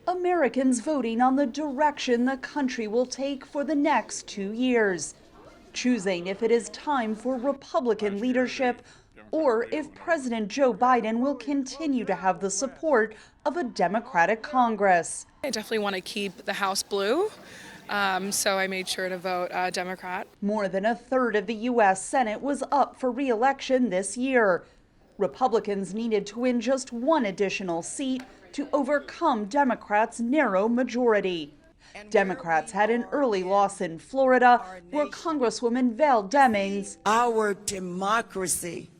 Americans voting on the direction the country will take for the next 2 years, choosing if it is time for Republican leadership or if President Joe Biden will continue to have the support of a Democratic Congress. I definitely want to keep the House blue, so I made sure to vote Democrat. More than a third of the U.S. Senate was up for re-election this year. Republicans needed to win just one additional seat to overcome Democrats' narrow majority. Democrats had an early loss in Florida, where Congresswoman Val Demings, our democracy,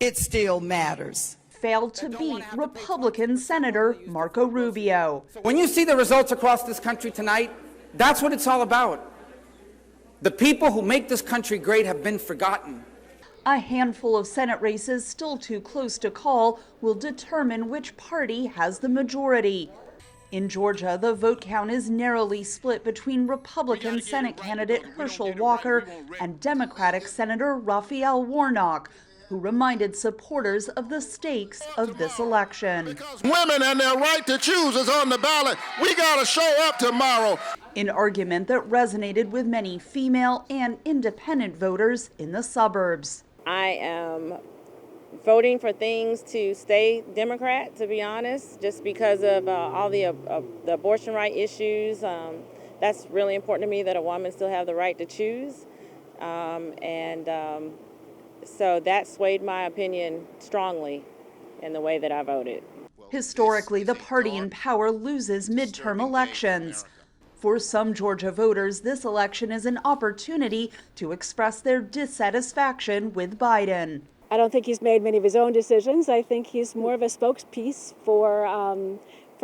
it still matters, failed to beat Republican Senator Marco Rubio. When you see the results across this country tonight, that's what it's all about. The people who make this country great have been forgotten. A handful of Senate races still too close to call will determine which party has the majority. In Georgia, the vote count is narrowly split between Republican Senate candidate Herschel Walker and Democratic Senator Raphael Warnock, who reminded supporters of the stakes of this election. Because women and their right to choose is on the ballot. We got to show up tomorrow. An argument that resonated with many female and independent voters in the suburbs. I am voting for things to stay Democrat, to be honest, just because of all the abortion right issues. That's really important to me, that a woman still have the right to choose. So that swayed my opinion strongly in the way that I voted. Historically, the party in power loses midterm elections. For some Georgia voters, this election is an opportunity to express their dissatisfaction with Biden. I don't think he's made many of his own decisions. I think he's more of a spokespiece for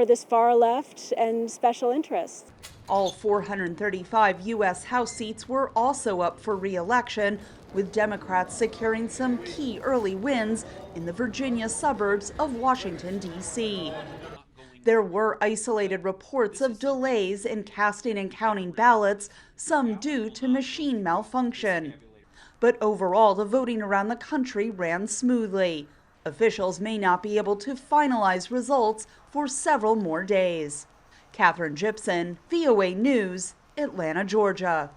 this far left and special interests. All 435 U.S. House seats were also up for re-election, with Democrats securing some key early wins in the Virginia suburbs of Washington, D.C. There were isolated reports of delays in casting and counting ballots, some due to machine malfunction. But overall, the voting around the country ran smoothly. Officials may not be able to finalize results for several more days. Katherine Gypson, VOA News, Atlanta, Georgia.